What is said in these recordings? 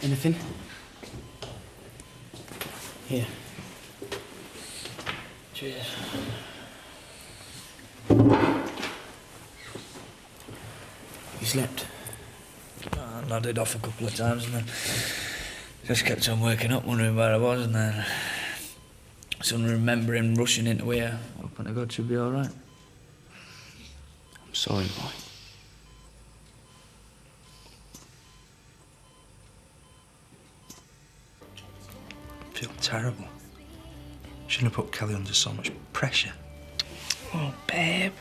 Anything? Here. Cheers. You slept? I nodded off a couple of times and then just kept on waking up wondering where I was, and then suddenly remembering rushing into here, hoping to God she'll be all right. I'm sorry, boy. I feel terrible. Shouldn't have put Kelly under so much pressure. Oh, babe.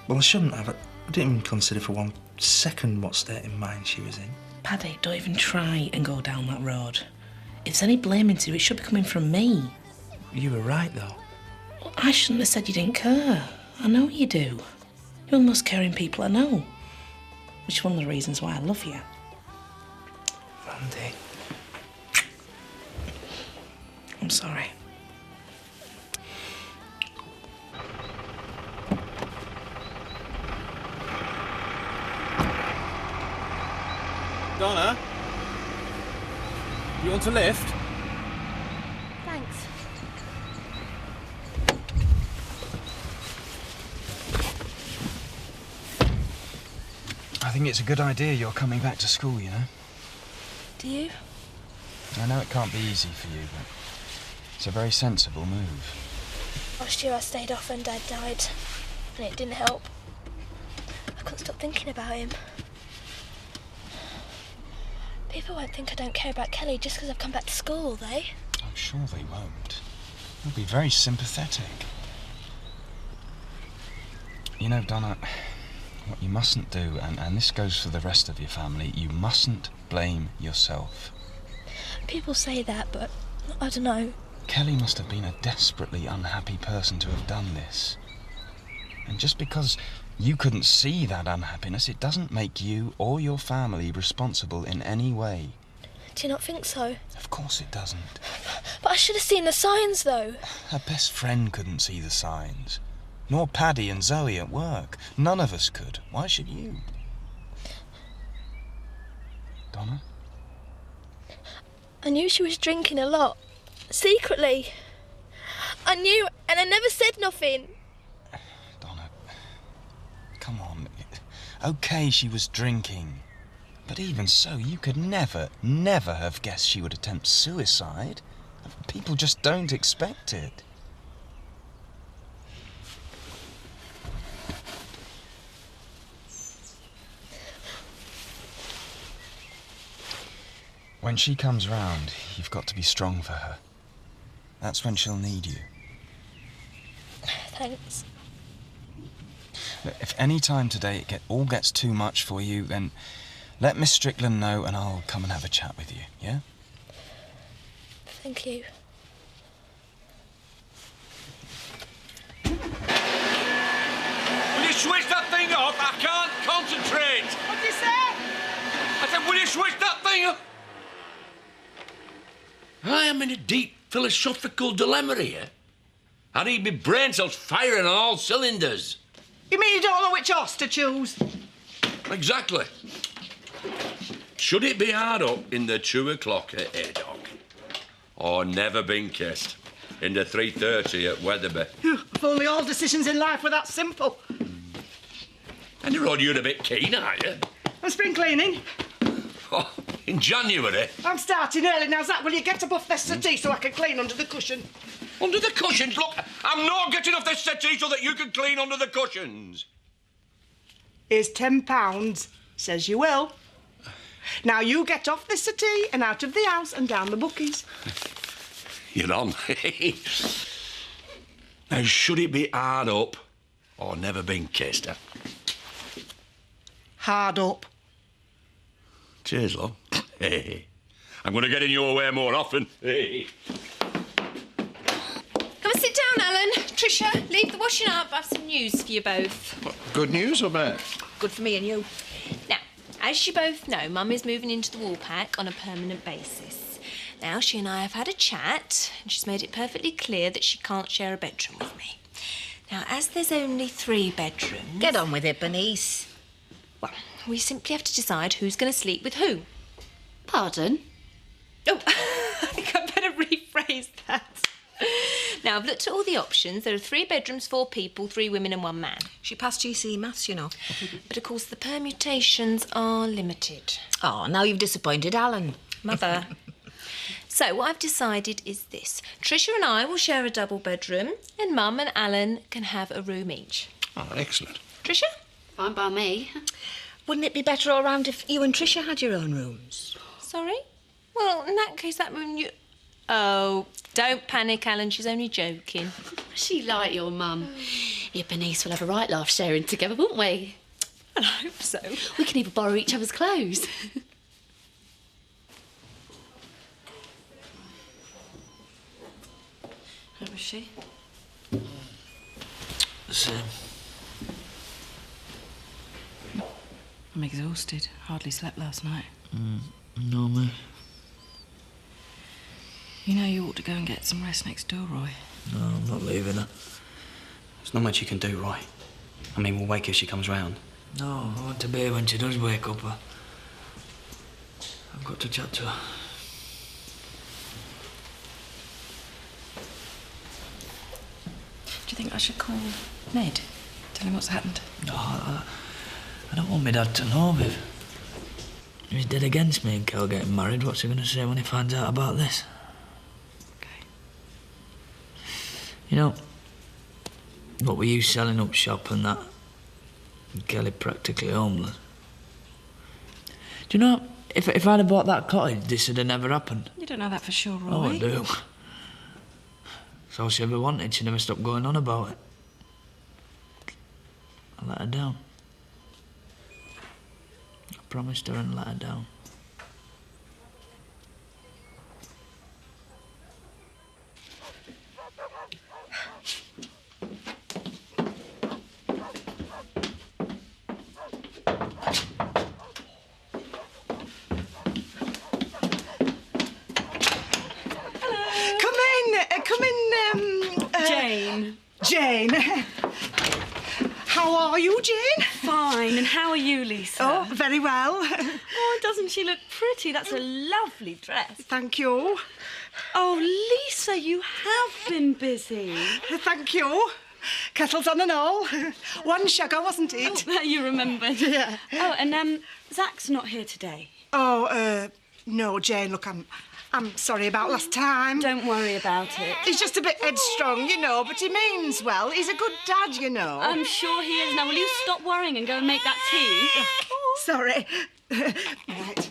Well, I shouldn't have. I didn't even consider for 1 second what state of mind she was in. Paddy, don't even try and go down that road. If there's any blaming to you, it should be coming from me. You were right, though. Well, I shouldn't have said you didn't care. I know you do. You're the most caring people I know. Which is one of the reasons why I love you. Randy. I'm sorry. Donna? You want a lift? Thanks. I think it's a good idea you're coming back to school, you know? Do you? I know it can't be easy for you, but it's a very sensible move. Last year I stayed off when Dad died, and it didn't help. I couldn't stop thinking about him. People won't think I don't care about Kelly just because I've come back to school, will they? I'm sure they won't. They'll be very sympathetic. You know, Donna, what you mustn't do, and this goes for the rest of your family, you mustn't blame yourself. People say that, but I don't know. Kelly must have been a desperately unhappy person to have done this. And just because you couldn't see that unhappiness, it doesn't make you or your family responsible in any way. Do you not think so? Of course it doesn't. But I should have seen the signs, though. Her best friend couldn't see the signs. Nor Paddy and Zoe at work. None of us could. Why should you? Donna? I knew she was drinking a lot. Secretly. I knew, and I never said nothing. Donna, come on. OK, she was drinking. But even so, you could never have guessed she would attempt suicide. People just don't expect it. When she comes round, you've got to be strong for her. That's when she'll need you. Thanks. If any time today it all gets too much for you, then let Miss Strickland know and I'll come and have a chat with you, yeah? Thank you. Will you switch that thing off? I can't concentrate. What did you say? I said, will you switch that thing off? I am in a deep philosophical dilemma here. I need my brain cells firing on all cylinders. You mean you don't know which horse to choose? Exactly. Should it be hard up in the 2 o'clock at Haydock? Or never been kissed in the 3:30 at Weatherby? If only all decisions in life were that simple. And the road you're a bit keen, are you? And spring cleaning. Oh, in January? I'm starting early now, Zach. Will you get up off this settee so I can clean under the cushion? Under the cushions? Look, I'm not getting off this settee so that you can clean under the cushions. Here's £10. Says you will. Now you get off this settee and out of the house and down the bookies. You're on. Now, should it be hard up or never been kissed? Hard up. Cheers, love. I'm going to get in your way more often. Come and sit down, Alan. Tricia, leave the washing up. I've some news for you both. What, good news or bad? Good for me and you. Now, as you both know, Mum is moving into the Woolpack on a permanent basis. Now, she and I have had a chat, and she's made it perfectly clear that she can't share a bedroom with me. Now, as there's only 3 bedrooms... Get on with it, Bernice. Well, we simply have to decide who's going to sleep with who. Pardon? Oh, I think I better rephrase that. Now, I've looked at all the options. There are 3 bedrooms, 4 people, 3 women and 1 man. She passed GCE maths, you know. But, of course, the permutations are limited. Oh, now you've disappointed Alan. Mother. So, what I've decided is this. Tricia and I will share a double bedroom, and Mum and Alan can have a room each. Oh, excellent. Tricia? Fine by me. Wouldn't it be better all round if you and Tricia had your own rooms? Sorry? Well, in that case, that room you... Oh, don't panic, Alan. She's only joking. She like your mum. You and Bernice will have a right laugh sharing together, won't we? Well, I hope so. We can even borrow each other's clothes. How was she? Same. I'm exhausted. Hardly slept last night. No, me. You know you ought to go and get some rest next door, Roy. No, I'm not leaving her. There's not much you can do, Roy. I mean, we'll wake if she comes round. No, I want to be here when she does wake up. I've got to chat to her. Do you think I should call Ned? Tell him what's happened? No, I don't want my dad to know. If he's dead against me and Kel getting married, what's he going to say when he finds out about this? Okay. You know, what were you selling up shop and that? And Kelly practically homeless. Do you know, if I'd have bought that cottage, this would have never happened. You don't know that for sure, Roy. Oh, I do. It's all she ever wanted. She never stopped going on about it. I let her down. I promised her and let her down. Jane. How are you, Jane? Fine. And how are you, Lisa? Oh, very well. Oh, doesn't she look pretty? That's a lovely dress. Thank you. Oh, Lisa, you have been busy. Thank you. Kettles on and all. 1 sugar, wasn't it? Oh, you remembered. Yeah. Oh, and Zach's not here today. Oh, no, Jane, look, I'm sorry about last time. Don't worry about it. He's just a bit headstrong, you know, but he means well. He's a good dad, you know. I'm sure he is. Now, will you stop worrying and go and make that tea? Sorry. Right.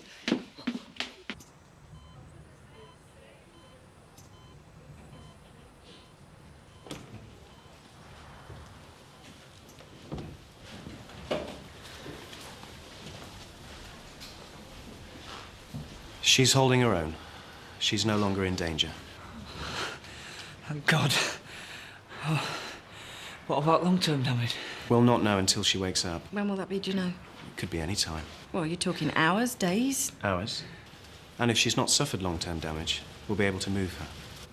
She's holding her own. She's no longer in danger. Thank God. Oh, what about long-term damage? We'll not know until she wakes up. When will that be, do you know? It could be any time. Well, you're talking hours, days? Hours. And if she's not suffered long-term damage, we'll be able to move her.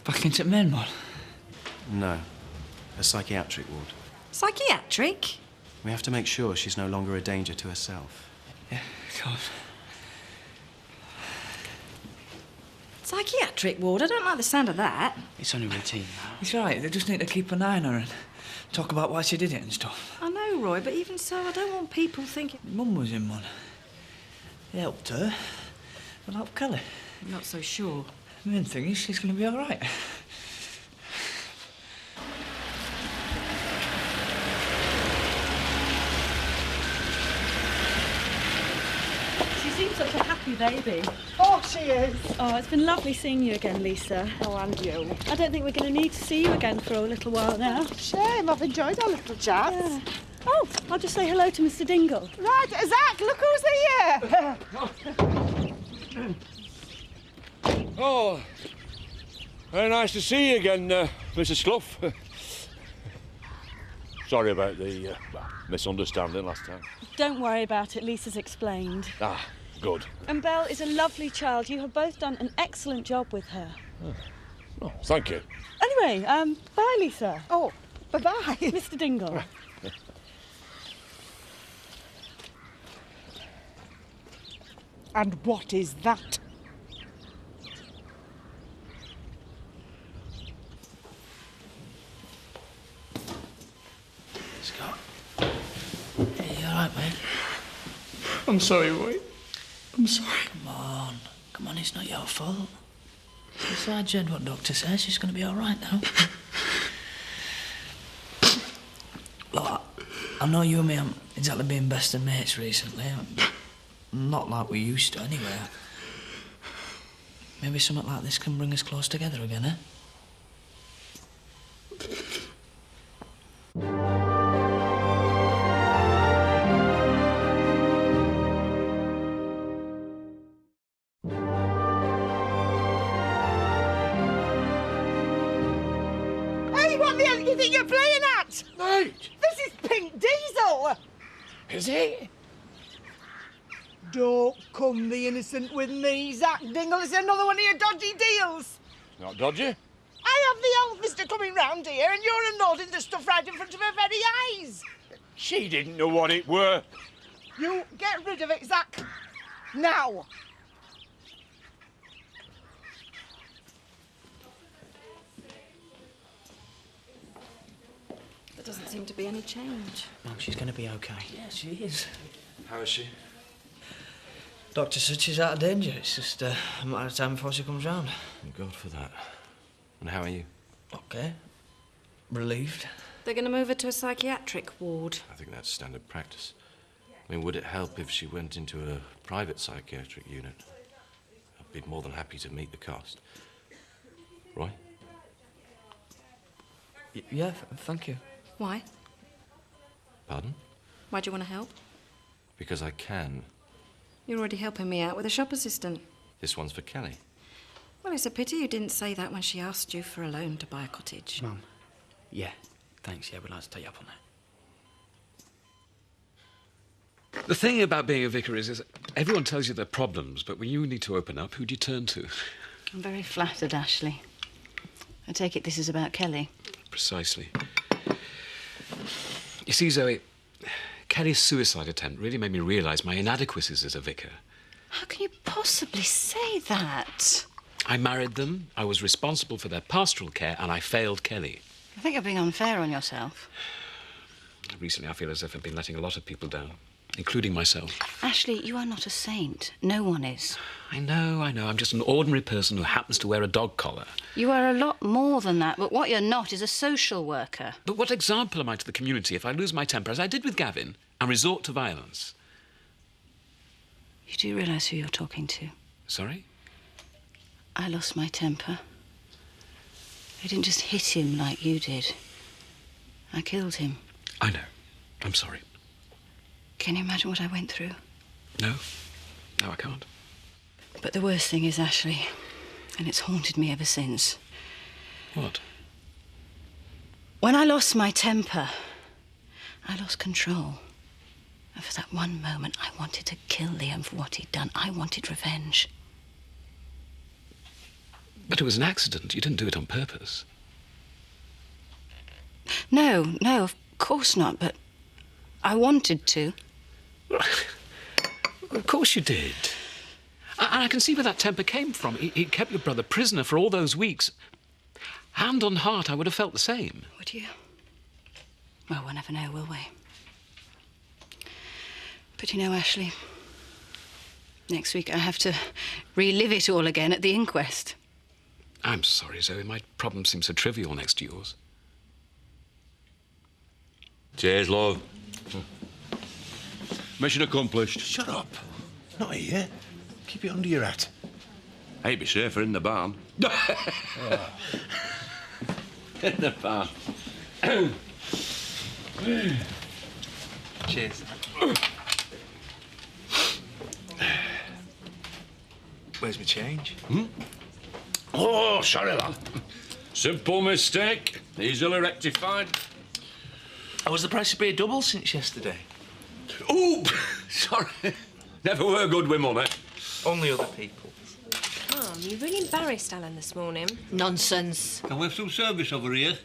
Back into main ward? No. A psychiatric ward. Psychiatric? We have to make sure she's no longer a danger to herself. Yeah, of course. Psychiatric ward? I don't like the sound of that. It's only routine now. It's right. They just need to keep an eye on her and talk about why she did it and stuff. I know, Roy, but even so, I don't want people thinking... Mum was in one. He helped her. But helped Kelly. I'm not so sure. The main thing is she's going to be all right. She seems such a happy baby. Oh, she is. Oh, it's been lovely seeing you again, Lisa. Oh, and you. I don't think we're going to need to see you again for a little while now. Shame, I've enjoyed our little chat. Yeah. Oh, I'll just say hello to Mr. Dingle. Right, Zach, look who's here. Oh, very nice to see you again, Mrs. Clough. Sorry about the misunderstanding last time. Don't worry about it, Lisa's explained. Ah, good. And Belle is a lovely child. You have both done an excellent job with her. Oh, thank you. Anyway, bye, Lisa. Oh, bye-bye. Mr. Dingle. And what is that? Scott. Are you all right, mate? I'm sorry, Roy. I'm sorry. Come on, it's not your fault. Besides, you heard what doctor says. She's going to be all right now. Look, I know you and me haven't exactly been best of mates recently. Not like we used to, anyway. Maybe something like this can bring us close together again, eh? Hey, what the hell do you think you're playing at? Right. This is Pink Diesel. Is it? Don't come the innocent with me, Zach Dingle. It's another one of your dodgy deals. Not dodgy. I have the old mister coming round here and you're unloading the stuff right in front of her very eyes. She didn't know what it were. You get rid of it, Zach. Now. There doesn't seem to be any change. Mum, she's going to be okay. Yeah, she is. How is she? Doctor said she's out of danger. It's just a matter of time before she comes round. Thank God for that. And how are you? Okay. Relieved. They're going to move her to a psychiatric ward. I think that's standard practice. I mean, would it help if she went into a private psychiatric unit? I'd be more than happy to meet the cost. Roy? Yeah, thank you. Why? Pardon? Why do you want to help? Because I can. You're already helping me out with a shop assistant. This one's for Kelly. Well, it's a pity you didn't say that when she asked you for a loan to buy a cottage. Mum. Yeah, thanks. Yeah, we'd like to take you up on that. The thing about being a vicar is everyone tells you their problems, but when you need to open up, who do you turn to? I'm very flattered, Ashley. I take it this is about Kelly. Precisely. You see, Zoe, Kelly's suicide attempt really made me realise my inadequacies as a vicar. How can you possibly say that? I married them, I was responsible for their pastoral care, and I failed Kelly. I think you're being unfair on yourself. Recently, I feel as if I've been letting a lot of people down, including myself. Ashley, you are not a saint. No one is. I know. I'm just an ordinary person who happens to wear a dog collar. You are a lot more than that, but what you're not is a social worker. But what example am I to the community if I lose my temper, as I did with Gavin, and resort to violence? You do realise who you're talking to? Sorry? I lost my temper. I didn't just hit him like you did. I killed him. I know. I'm sorry. Can you imagine what I went through? No. No, I can't. But the worst thing is, Ashley, and it's haunted me ever since. What? When I lost my temper, I lost control. And for that one moment, I wanted to kill Liam for what he'd done. I wanted revenge. But it was an accident. You didn't do it on purpose. No, of course not, but I wanted to. Of course you did. And I can see where that temper came from. It kept your brother prisoner for all those weeks. Hand on heart, I would have felt the same. Would you? Well, we'll never know, will we? But you know, Ashley, next week I have to relive it all again at the inquest. I'm sorry, Zoe. My problem seems so trivial next to yours. Cheers, love. Mission accomplished. Shut up. Not here. Keep it under your hat. Ain't be safer in the barn. In the barn. Cheers. Where's my change? Oh, sorry, lad. Simple mistake. Easily rectified. Oh, was the price of beer double since yesterday? Ooh, sorry. Never were good with money. Only other people. Mum, you really embarrassed Alan this morning. Nonsense. Can we have some service over here?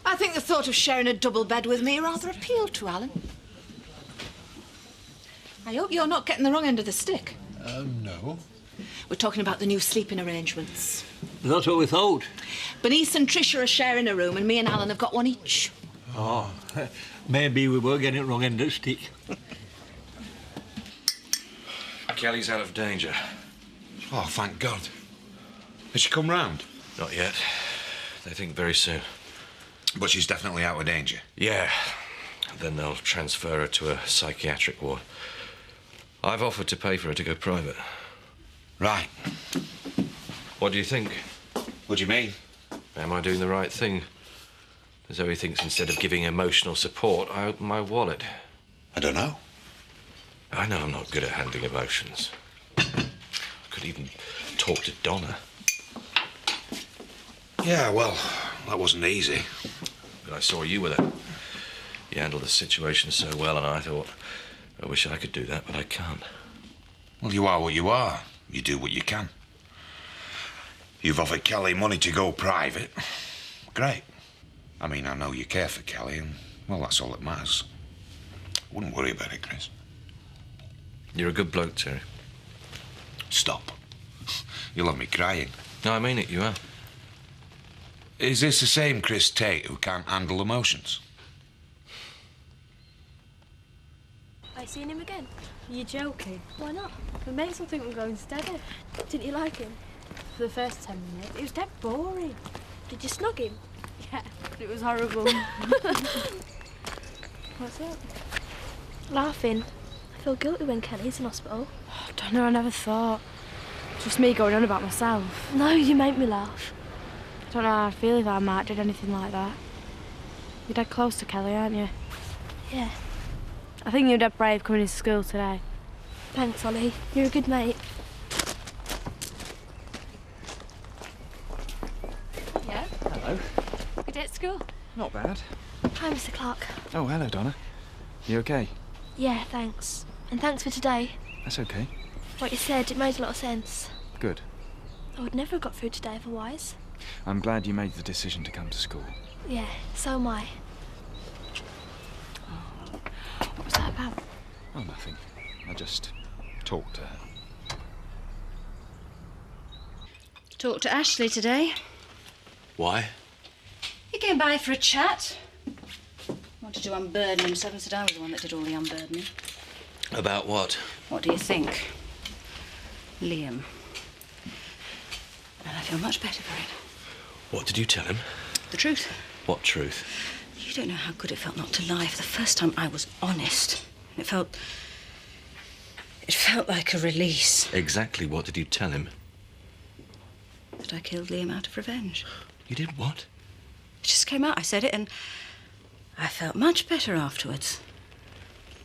I think the thought of sharing a double bed with me rather appealed to Alan. I hope you're not getting the wrong end of the stick. No. We're talking about the new sleeping arrangements. That's what we thought. Bernice and Tricia are sharing a room, and me and Alan have got one each. Oh, maybe we were getting it wrong end of the stick. Kelly's out of danger. Oh, thank God. Has she come round? Not yet. They think very soon. But she's definitely out of danger. Yeah. Then they'll transfer her to a psychiatric ward. I've offered to pay for her to go private. Right. What do you think? What do you mean? Am I doing the right thing? Zoe thinks instead of giving emotional support, I open my wallet. I don't know. I know I'm not good at handling emotions. I could even talk to Donna. Yeah, well, that wasn't easy. But I saw you with her. You handled the situation so well, and I thought, I wish I could do that, but I can't. Well, you are what you are. You do what you can. You've offered Kelly money to go private. Great. I mean, I know you care for Kelly, and, well, that's all that matters. Wouldn't worry about it, Chris. You're a good bloke, Terry. Stop. You'll have me crying. No, I mean it, you are. Is this the same Chris Tate who can't handle emotions? I seen him again. You're joking. Why not? It makes him think we're going steady. Didn't you like him? For the first 10 minutes, it was dead boring. Did you snog him? Yeah, it was horrible. What's up? Laughing. I feel guilty when Kelly's in hospital. I don't know, I never thought. Just me going on about myself. No, you make me laugh. I don't know how I'd feel if our Mark did anything like that. You're dead close to Kelly, aren't you? Yeah. I think you're dead brave coming into school today. Thanks, Ollie. You're a good mate. Yeah? Hello. Good day at school. Not bad. Hi, Mr. Clark. Oh, hello, Donna. You okay? Yeah, thanks. And thanks for today. That's okay. What you said, it made a lot of sense. Good. I would never have got through today otherwise. I'm glad you made the decision to come to school. Yeah, so am I. What was that about? Oh, nothing. I just talked to her. Talked to Ashley today. Why? He came by for a chat. Wanted to unburden himself and said I was the one that did all the unburdening. About what? What do you think? Liam. And I feel much better for it. What did you tell him? The truth. What truth? You don't know how good it felt not to lie. For the first time, I was honest. It felt like a release. Exactly what did you tell him? That I killed Liam out of revenge. You did what? It just came out. I said it, and I felt much better afterwards.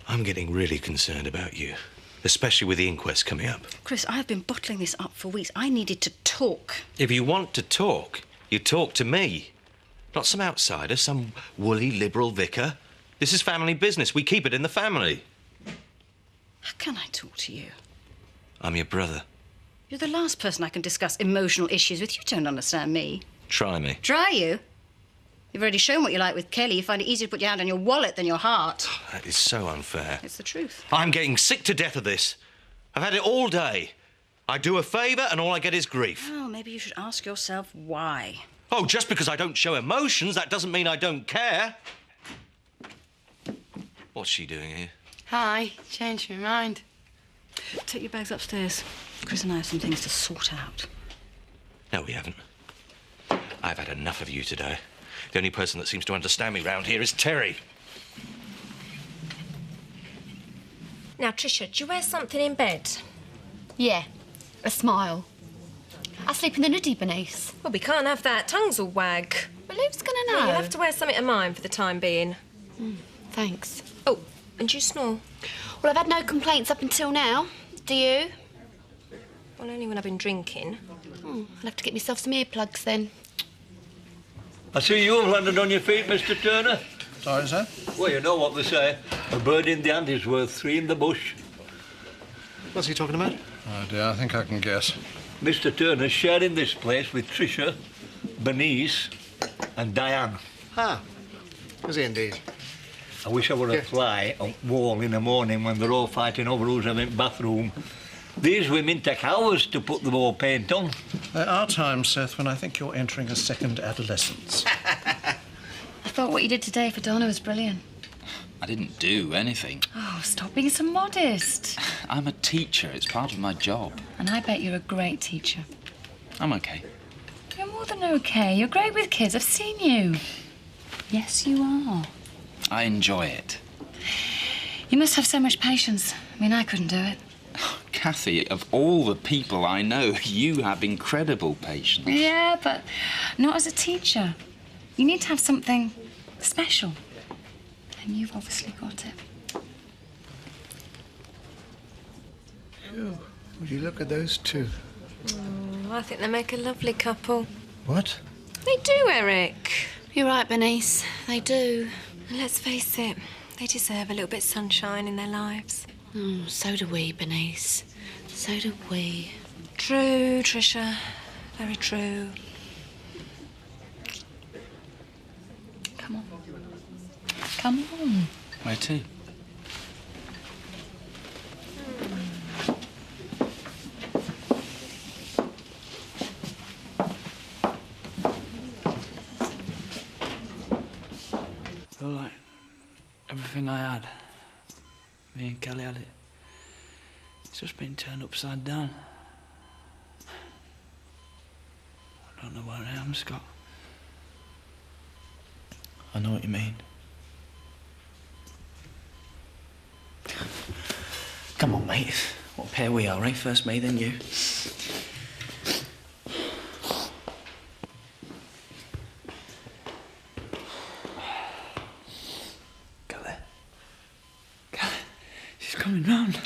I'm getting really concerned about you, especially with the inquest coming up. Chris, I've been bottling this up for weeks. I needed to talk. If you want to talk, you talk to me. Not some outsider, some woolly liberal vicar. This is family business. We keep it in the family. How can I talk to you? I'm your brother. You're the last person I can discuss emotional issues with. You don't understand me. Try me. Try you? You've already shown what you like with Kelly. You find it easier to put your hand on your wallet than your heart. That is so unfair. It's the truth. I'm getting sick to death of this. I've had it all day. I do a favour and all I get is grief. Well, maybe you should ask yourself why. Oh, just because I don't show emotions, that doesn't mean I don't care. What's she doing here? Hi, changed my mind. Take your bags upstairs. Chris and I have some things to sort out. No, we haven't. I've had enough of you today. The only person that seems to understand me round here is Terry. Now, Tricia, do you wear something in bed? Yeah, a smile. I sleep in the nudie beneath. Well, we can't have that. Tongues will wag. Well, who's gonna know? Yeah, you'll have to wear something of mine for the time being. Thanks. Oh, and you snore? Well, I've had no complaints up until now. Do you? Well, only when I've been drinking. I'll have to get myself some earplugs then. I see you have landed on your feet, Mr. Turner. Sorry, sir? Well, you know what they say. A bird in the hand is worth 3 in the bush. What's he talking about? Oh, dear, I think I can guess. Mr. Turner's sharing this place with Tricia, Bernice and Diane. Ah, is he indeed? I wish I were a fly on wall in the morning when they're all fighting over who's having bathroom. These women take hours to put the wall paint on. There are times, Seth, when I think you're entering a second adolescence. thought what you did today for Donna was brilliant. I didn't do anything. Oh, stop being so modest. I'm a teacher. It's part of my job. And I bet you're a great teacher. I'm okay. You're more than okay. You're great with kids. I've seen you. Yes, you are. I enjoy it. You must have so much patience. I mean, I couldn't do it. Kathy, of all the people I know, you have incredible patience. Yeah, but not as a teacher. You need to have something special. And you've obviously got it. Phew. Would you look at those two? I think they make a lovely couple. What? They do, Eric. You're right, Bernice. They do. And let's face it, they deserve a little bit of sunshine in their lives. So do we, Bernice. So do we. True, Tricia. Very true. Come on. Come on. Where to? I feel like everything I had, me and Kelly had it, it's just been turned upside down. I don't know where I am, Scott. I know what you mean. Come on, mate. What a pair we are, eh? First me, then you. Kelly. Kelly. She's coming round.